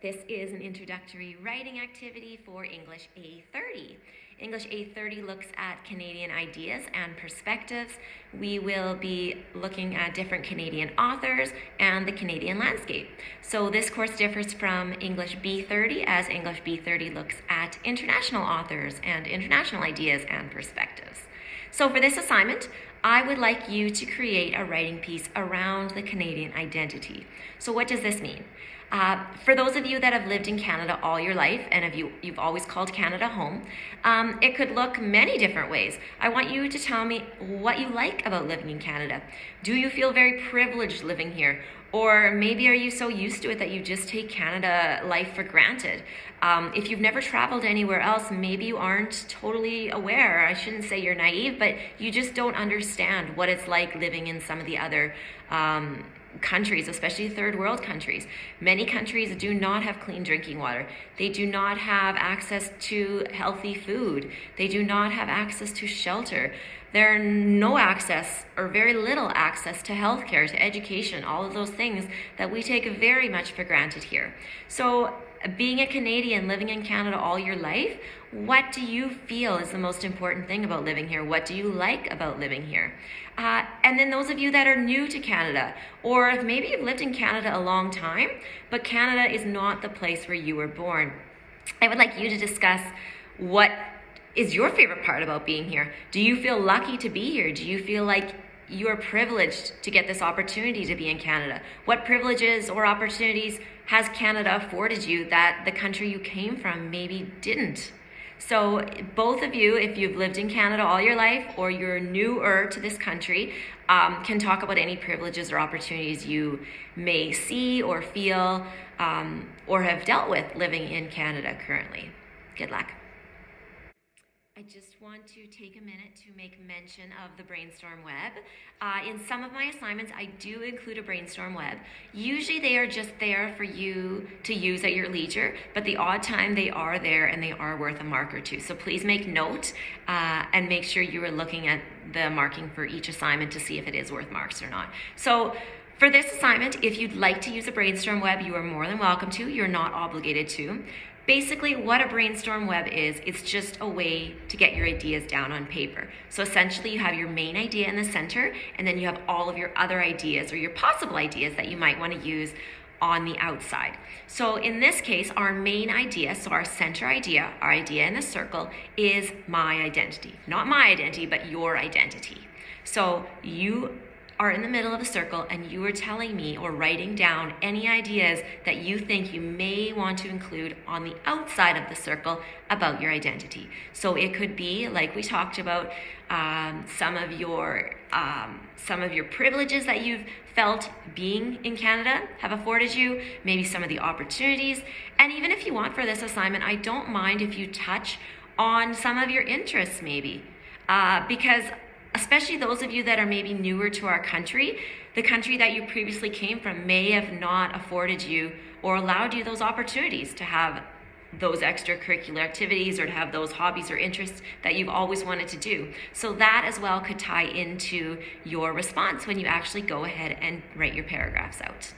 This is an introductory writing activity for English A30. English A30 looks at Canadian ideas and perspectives. We will be looking at different Canadian authors and the Canadian landscape. So this course differs from English B30 as English B30 looks at international authors and international ideas and perspectives. So for this assignment, I would like you to create a writing piece around the Canadian identity. So what does this mean? For those of you that have lived in Canada all your life and you've always called Canada home, it could look many different ways. I want you to tell me what you like about living in Canada. Do you feel very privileged living here? Or maybe are you so used to it that you just take Canada life for granted? If you've never traveled anywhere else, maybe you aren't totally aware. I shouldn't say you're naive, but you just don't understand what it's like living in some of the other countries, especially third world countries. Many countries do not have clean drinking water. They do not have access to healthy food. They do not have access to shelter. There are no access or very little access to healthcare, to education, all of those things that we take very much for granted here. So being a Canadian, living in Canada all your life, what do you feel is the most important thing about living here? What do you like about living here? And then those of you that are new to Canada, or if maybe you've lived in Canada a long time, but Canada is not the place where you were born, I would like you to discuss what is your favorite part about being here. Do you feel lucky to be here? Do you feel like you are privileged to get this opportunity to be in Canada? What privileges or opportunities has Canada afforded you that the country you came from maybe didn't? So both of you, if you've lived in Canada all your life or you're newer to this country, can talk about any privileges or opportunities you may see or feel or have dealt with living in Canada currently. Good luck. I just want to take a minute to make mention of the brainstorm web. In some of my assignments, I do include a brainstorm web. Usually they are just there for you to use at your leisure, but the odd time they are there and they are worth a mark or two. So please make note and make sure you are looking at the marking for each assignment to see if it is worth marks or not. So for this assignment, if you'd like to use a brainstorm web, you are more than welcome to. You're not obligated to. Basically, what a brainstorm web is, it's just a way to get your ideas down on paper. So essentially, you have your main idea in the center, and then you have all of your other ideas or your possible ideas that you might want to use on the outside. So in this case, our main idea, so our center idea, our idea in the circle, is my identity. Not my identity, but your identity. So you are in the middle of a circle and you are telling me or writing down any ideas that you think you may want to include on the outside of the circle about your identity. So it could be, like we talked about, some of your privileges that you've felt being in Canada have afforded you, maybe some of the opportunities. And even if you want for this assignment, I don't mind if you touch on some of your interests maybe, because especially those of you that are maybe newer to our country, the country that you previously came from may have not afforded you or allowed you those opportunities to have those extracurricular activities or to have those hobbies or interests that you've always wanted to do. So that as well could tie into your response when you actually go ahead and write your paragraphs out.